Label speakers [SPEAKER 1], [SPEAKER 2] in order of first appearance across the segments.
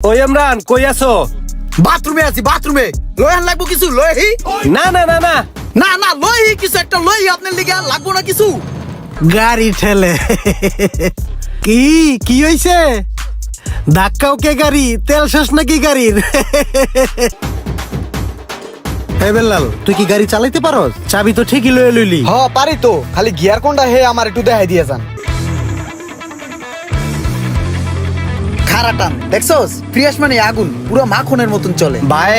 [SPEAKER 1] ওই ইমরান কই আছো?
[SPEAKER 2] বাথরুমে আছি, বাথরুমে। লয়ান লাগবো কিছু লয়হি?
[SPEAKER 1] না না না না
[SPEAKER 2] না না লয়হি কিছু একটা লয়হি আপনার লিগে লাগবো না কিছু।
[SPEAKER 3] গাড়ি ঠেলে কি কি হইছে? ধাক্কাও কে গাড়ি? তেল শেষ নাকি গাড়ির? হে বেলাল, তুই কি গাড়ি চালাইতে পারস? চাবি তো ঠিকই লয়ে লইলি।
[SPEAKER 2] হ পারি তো, খালি গিয়ার কোনটা হে আমার একটু দেখাই দিয়ে যান। খারাটান দেখছস? ফ্রিয়াস মানে আগুন, পুরো মাখনের মতন চলে।
[SPEAKER 4] ভাই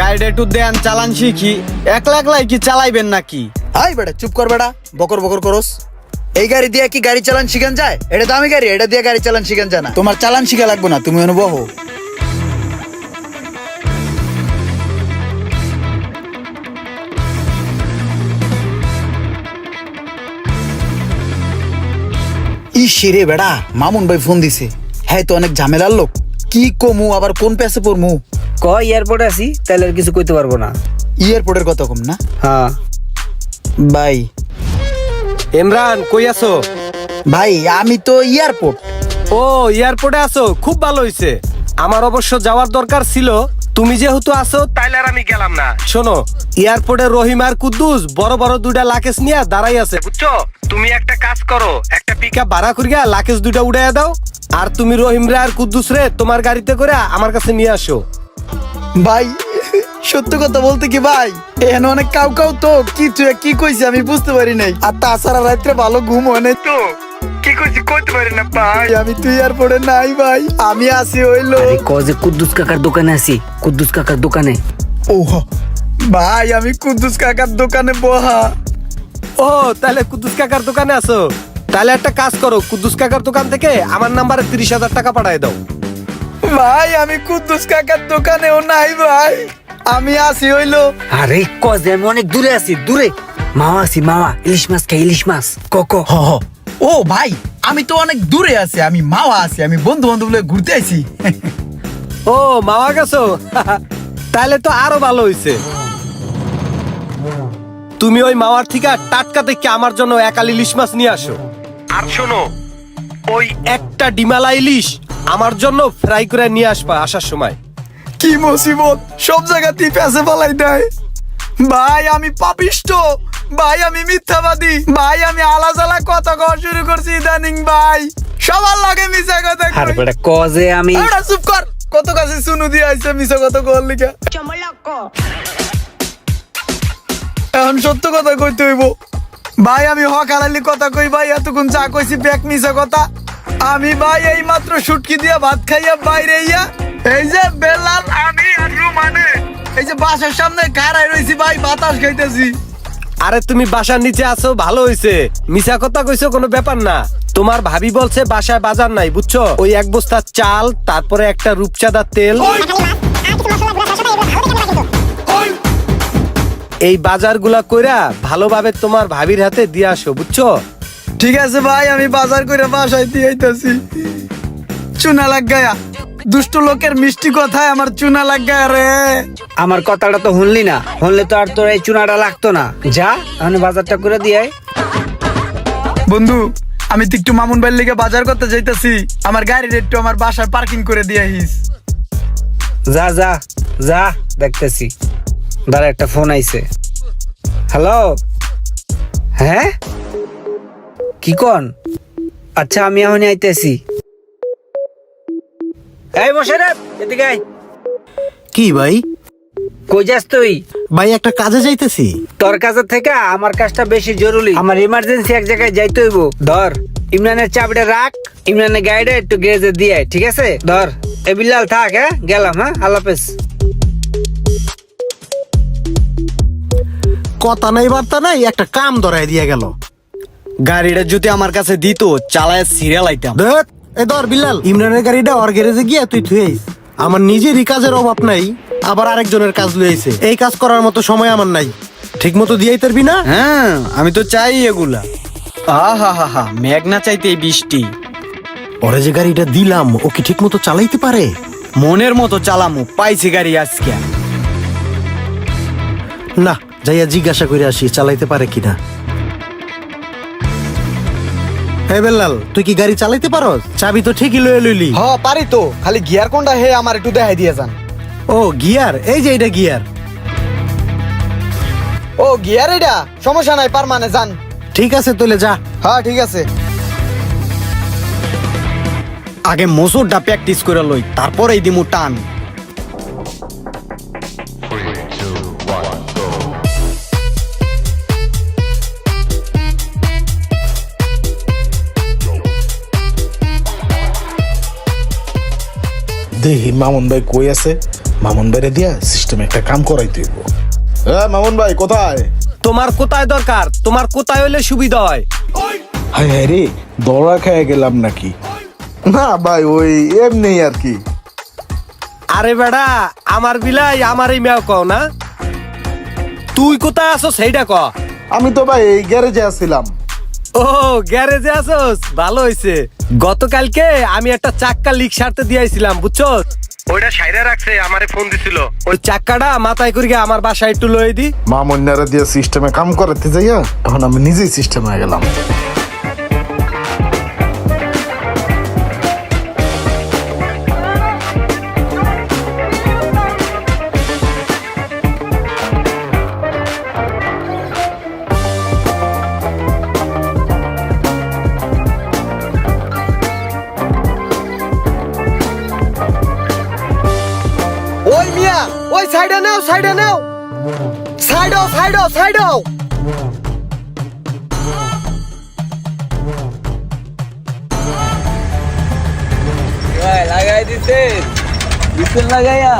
[SPEAKER 4] গাড়িটা একটু দেন, চালান শিখি। একলা একলাই কি চালাইবেন নাকি?
[SPEAKER 2] হাই বেটা চুপ কর বেটা, বকর বকর করস। এই গাড়ি দিয়ে কি গাড়ি চালান শিখান যায়? এটা দামি গাড়ি, এটা দিয়ে গাড়ি চালান শিখান যায় না। তোমার চালান শিখা লাগবে না, তুমি অনুভব হো। ইসিরে বেড়া, মামুন ভাই ফোন দিছে। হ্যাঁ তো অনেক ঝামেলার লোক। কি কমু আবার কোন পেছে পড়মু?
[SPEAKER 5] ক এয়ারপোর্টে আছি, তাহলে আর কিছু কইতে পারবো না।
[SPEAKER 2] এয়ারপোর্টের কথা কম না
[SPEAKER 5] হ্যাঁ
[SPEAKER 2] ভাই।
[SPEAKER 1] ইমরান কই আছো?
[SPEAKER 2] ভাই আমি তো এয়ারপোর্ট।
[SPEAKER 1] ও এয়ারপোর্টে আছো, খুব ভালো হইছে। আমার অবশ্য যাওয়ার দরকার ছিল, তুমি যেহেতু আছো তাইলে আর আমি গেলাম না। শোনো, এয়ারপোর্টে রহিম আর কুদ্দুস বড় বড় দুইটা লাকেজ নিয়ে দাঁড়াই আছে, বুঝছো? তুমি একটা কাজ করো, একটা পিকআপ ভাড়া করিয়া লাকেজ দুইটা উড়াইয়া দাও, আর তুমি রহিম রে আর কুদ্দুস রে তোমার গাড়িতে করে আমার কাছে নিয়ে আসো।
[SPEAKER 2] ভাই সত্য কথা বলতে কি ভাই, এখানে অনেক কাউ কাউ তো কিছু কি কইছে আমি বুঝতে পারি নাই। আর তাছাড়া রাত্রে ভালো ঘুম হয় নাই তো, কি কইছি কইতে পারি না ভাই। আমি তুই এয়ারপোর্টে নাই ভাই, আমি আসি হইলো।
[SPEAKER 5] আরে ক যে কুদ্দুস কাকার দোকানে আছি, কুদ্দুস কাকার দোকানে।
[SPEAKER 2] ওহ ভাই আমি কুদ্দুস কাকার দোকানে বহা।
[SPEAKER 1] ও তাহলে কুদ্দুস কাকার দোকানে আছো? তাহলে একটা কাজ করো, কুদ্দুস কাকার দোকান থেকে আমার নাম্বারে 30,000 টাকা পাঠায় দাও।
[SPEAKER 2] ভাই আমি কুদ্দুস কাকার দোকানেও নাই ভাই, আমি আসি হইলো।
[SPEAKER 5] আরে ক যে আমি অনেক দূরে আছি, দূরে। মামা আছি, মামা ইলিশ মাছ খাই, ইলিশ মাছ। ক ক
[SPEAKER 2] হ হ। ও ভাই আমি তো অনেক দূরে আছি, আমি মাওয়া আছি, আমি বন্ধু বান্ধব লয়ে ঘুরতে আইছি।
[SPEAKER 1] ও মামা গেছো? তাহলে তো আরো ভালো হইছে। তুমি ওই মামার থেকে টাটকা থেকে আমার জন্য একাল ইলিশ মাছ নিয়ে আসো। আর শোনো, ওই একটা ডিমালা ইলিশ আমার জন্য ফ্রাই করে নিয়ে আসবা আসার সময়।
[SPEAKER 2] কি মুসিবত, সব জায়গাতেই পেছে ফেলাই দেয়। ভাই আমি পাপিষ্ট, ভাই আমি মিথ্যাবাদী, ভাই আমি আলাজালা কথা কওয়া শুরু করছি ইদানিং ভাই। সবার লাগে মিছা কথা
[SPEAKER 5] আরে
[SPEAKER 2] কই।
[SPEAKER 5] বেটা ক যে আমি
[SPEAKER 2] আরে চুপ কর, কত কাছে শুনু দিয়ে আইছে মিছা কথা কওয়ার লিগা। এখন সত্য কথা কইতে হইব ভাই। আমি হক হালালি কথা কই ভাই, এতক্ষণ যা কইছি ব্যাক মিছা কথা। আমি ভাই এই মাত্র শুটকি দিয়া ভাত খাইয়া বাইরে ইয়া, এই যে বেলাল আমি আর রুমানে এই যে বাসার সামনে খাড়াই রইছি ভাই, বাতাস খাইতেছি।
[SPEAKER 1] আরে তুমি বাসার নিচে আছো, ভালো হইছে। মিছা কথা কইছো কোনো ব্যাপার না। তোমার ভাবি বলছে বাসায় বাজার নাই, বুঝছো? ওই এক বস্তা চাল, তারপরে একটা রূপচাঁদা তেল, এই বাজারগুলা কইরা ভালোভাবে তোমার ভাবির হাতে দিয়ে আসো, বুঝছো?
[SPEAKER 2] ঠিক আছে ভাই, আমি বাজার করে বাসায় দিয়ে আইতাছি। চুনা লাগায়া, দুষ্ট লোকের মিষ্টি কথায় আমার চুনা লাগায়া রে।
[SPEAKER 5] আমার কথাটা তো শুনলি না, শুনলে তো আর তোর এই চুনাটা লাগতো না। যা আমি বাজারটা করে দিয়ে আয়।
[SPEAKER 2] বন্ধু আমি তো একটু মামুন ভাইয়ের লিগে বাজার করতে যাইতাছি, আমার গাড়ির একটু আমার বাসায় পার্কিং করে দিয়ে আইস।
[SPEAKER 5] যা যা যা, দেখতেছি। দাঁড়া একটা ফোন আইছে। হ্যালো, হ্যাঁ কি কন? আচ্ছা আমি এখনই আইতেছি। এই মোশাররফ এদিকে আয়।
[SPEAKER 3] কি ভাই?
[SPEAKER 5] কই যাস তুই?
[SPEAKER 3] ভাই একটা কাজে যাইতেছি।
[SPEAKER 5] তোর কাছের থেকে আমার কাজটা বেশি জরুরি, আমার ইমার্জেন্সি এক জায়গায় যাইতে হইব। ধর ইমরানের চাবিটা রাখ, ইমরানের গাড়িটা একটু গ্যারেজে দিয়ে আয়, ঠিক আছে? ধর এ বিল্লাল থাক, হ্যাঁ গেলাম, হ্যাঁ আল্লাহ হাফেজ।
[SPEAKER 3] কথা নাই বার্তা নাই, একটা কাম ধরাই দিয়া গেল।
[SPEAKER 4] গাড়িটা যদি আমার কাছে দিত, চালায় সিরিয়াল আইতাম।
[SPEAKER 3] দেখ এ ধর বিল্লাল, ইমরানের গাড়িটা ওর গ্যারেজে গিয়া তুই থুয়ে আইস। আমার নিজেরই কাজের অভাব নাই, আবার আরেকজনের কাজ লই আইছে। এই কাজ করার মতো সময় আমার নাই। ঠিক মতো দিয়াই পারবি না?
[SPEAKER 4] হ্যাঁ আমি তো চাই এগুলা। হা হা হা, মেঘ না চাইতে এই বৃষ্টি।
[SPEAKER 3] ওরে যে গাড়িটা দিলাম, ও কি ঠিক মতো চালাইতে পারে?
[SPEAKER 4] মনের মতো চালামু, পাইছি গাড়ি আজকে।
[SPEAKER 3] না, যাইয়া জিজ্ঞাসা করে আসি চালাইতে পারে কিনা। হে বেলাল, তুই কি গাড়ি চালাইতে পারস? চাবি তো ঠিকই লয়ে লইলি।
[SPEAKER 4] হ পারি তো, খালি গিয়ার কোনটা হে আমার একটু দেখাই দিয়ে যান।
[SPEAKER 3] ও গিয়ার, এই যে এটা গিয়ার।
[SPEAKER 4] ও গিয়ার, এটা সমস্যা নাই, পার মানে যান।
[SPEAKER 3] ঠিক আছে তাহলে যা।
[SPEAKER 4] হ্যাঁ ঠিক আছে।
[SPEAKER 6] আগে মোচরটা প্র্যাকটিস করে লই, তারপরেই দিমু টান।
[SPEAKER 7] দেখি মামুন ভাই কই আছে। মামুন ভাইরে দিয়া সিস্টেমে একটা কাম করাই দিব। মামুন ভাই কোথায়?
[SPEAKER 1] তোমার কোথায় দরকার? তোমার কোথায় হইলে সুবিধা হয়?
[SPEAKER 7] হাই হাই রে, দৌড়া খেয়ে গেলাম নাকি? না ভাই, ওই এমনি আর কি।
[SPEAKER 1] আরে বেড়া, আমার বিলাই আমারই মেও কও না। তুই কোথায় আছো সেইটা ক।
[SPEAKER 7] আমি তো ভাই এই গ্যারেজে আসছিলাম।
[SPEAKER 1] ও গ্যারেজে আছোস, ভালো হইছে। গতকালকে আমি একটা চাক্কা লিক সারতে দিয়েছিলাম, বুঝছো? ওইটা সাইরা রাখছে, আমারে ফোন দিছিল। ওই চাক্কাটা মাথায় করে গিয়ে আমার বাসায় একটু লয়ে দি।
[SPEAKER 7] মামুন্যারা দিয়ে সিস্টেমে কাম করাতে যাইয়া এখন আমি নিজেই সিস্টেম হয়ে গেলাম।
[SPEAKER 4] ওই মিয়া, ওই সাইডে নাও, সাইডে নাও, সাইডও সাইডও সাইডও। লাগাই দিতে বিছুন লাগাইয়া।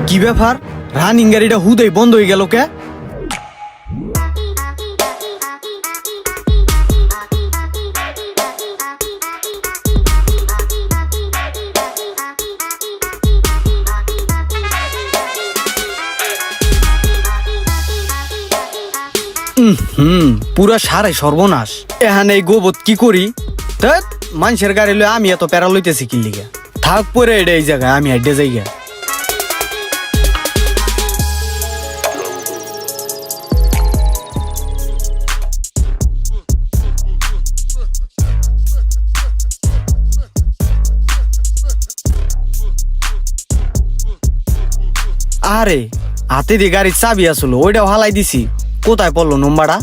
[SPEAKER 6] কি ব্যাপার, রানিং গাড়িটা হুদেই বন্ধ হয়ে গেল কে? পুরা সারে সর্বনাশ। এখানে এই গোবত কি করি? ধ্যাৎ, মানুষের গাড়ি লই আমি এত প্যারা লইতেছি কি লিগা? থাক পরে এটা এই জায়গায়, আমি হাইডে যাই গা। আরে হাতে দিয়ে গাড়ির চাবি আসলো, ওইটাও হালাই দিছি। কোথায় পড়লো নম্বরটা?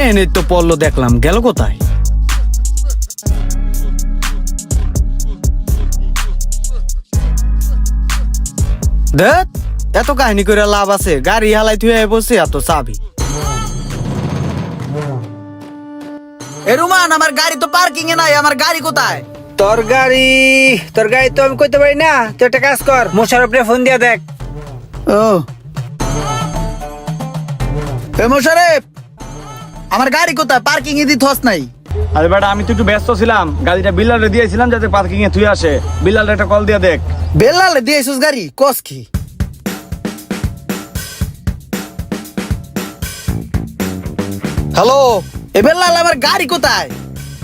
[SPEAKER 6] এনে তো পড়লো, দেখলাম গেল কোথায়? দেখ, এত কাহিনী করে লাভ আছে? গাড়ি হালাই থুয়ে বসে এত চাবি।
[SPEAKER 2] এ রুমান, আমার গাড়ি তো পার্কিং এ নাই, আমার গাড়ি কোথায়?
[SPEAKER 5] তোর গাড়ি তো আমি কইতে পারি না। তুই একটা কাজ কর, মোশারফরে ফোন দিয়া দেখ।
[SPEAKER 2] ও এ মোশারেফ, আমার গাড়ি কোথায়? পার্কিং এ দিতে নাই।
[SPEAKER 6] আরে বেটা, আমি তো একটু ব্যস্ত ছিলাম, গাড়িটা বিল্লালে দিয়েছিলাম যাতে পার্কিং এ থুই আসে। বিল্লালে একটা কল দিয়ে দেখ।
[SPEAKER 2] বেলালে দিয়েছিস গাড়ি? কস কি?
[SPEAKER 4] হ্যালো,
[SPEAKER 2] এ বেলাল, আমার গাড়ি কোথায়?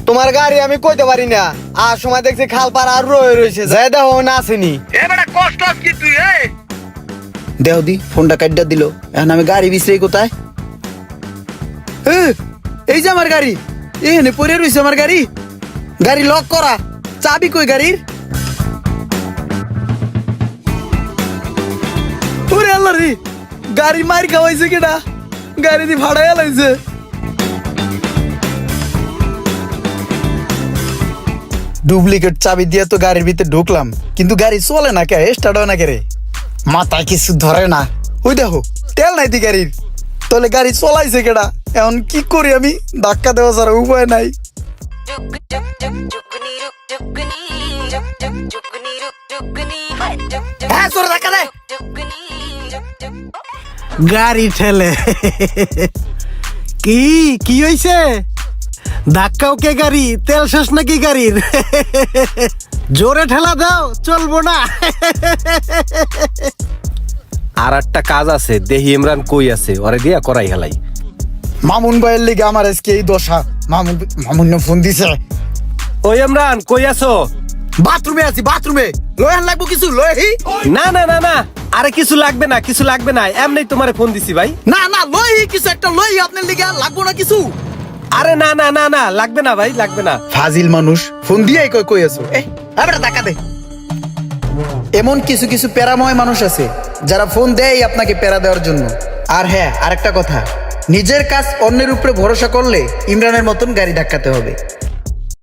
[SPEAKER 4] তোমার গাড়ি আমি কইতে পারি না। আর সময় দেখছি খাল পার আর রয়ে রয়েছে, যাই দেখো না আসেনি। এবারে কষ্ট কি তুই?
[SPEAKER 2] দেহ দি, ফোনটা কাটটা দিল। এখন আমি গাড়ি বিশ্রাই কোথায়? এ, এই যে আমার গাড়ি, এখানে পড়ে রয়েছে আমার গাড়ি। গাড়ি লক করা, চাবি কই গাড়ির? ওরে আল্লাহ রে, গাড়ি মার খাওয়াইছে কেডা? গাড়ি দি ভাড়া এলাইছে। ডুপ্লিকেট চাবি দিয়ে তো গাড়ির ভিতরে ঢুকলাম, কিন্তু গাড়ি চলে না কে? স্টার্ট হয় না কে রে? মাথায় কিছু ধরে না। ওই দেখো, তেল নাই দি গাড়ির। তাহলে গাড়ি চলাইছে কেডা? এখন কি করি আমি? ধাক্কা দেওয়া ছাড়া উপায় নাই। হ্যাঁ, তোর ধাক্কা দে।
[SPEAKER 3] গাড়ি ঠেলে। কি কি হইছে? ধাক্কাও কে গাড়ি? তেল শেষ নাকি গাড়ির? জোরে ঠেলা দাও, চলবো না।
[SPEAKER 1] আর একটা কাজ আছে, দেহি ইমরান কই আছে, ওরে দিয়া করাই হেলাই।
[SPEAKER 2] মামুন ভাইয়ের লিগে আমার আজকে এই দশা। মামুন ফোন দিছে।
[SPEAKER 1] ওই ইমরান কই আছো?
[SPEAKER 2] বাথরুমে আছি, বাথরুমে। লয়ান লাগবো কিছু লয়হি?
[SPEAKER 1] না না না না, আরে কিছু লাগবে না, কিছু লাগবে না, এমনি তোমারে ফোন দিছি ভাই।
[SPEAKER 2] না না লয়হি কিছু একটা লয়হি আপনার লিগে, লাগবো না কিছু?
[SPEAKER 1] আরে না না না না, লাগবে না ভাই, লাগবে না।
[SPEAKER 2] ফাজিল মানুষ ফোন দিয়ে কই আছো? এবারে টাকা দে। এমন কিছু কিছু প্যারাময় মানুষ আছে যারা ফোন দেয় আপনাকে প্যারা দেওয়ার জন্য। আর হ্যাঁ, আরেকটা কথা, নিজের কাজ অন্যের উপরে ভরসা করলে ইমরানের মতন গাড়ি ধাক্কাতে হবে।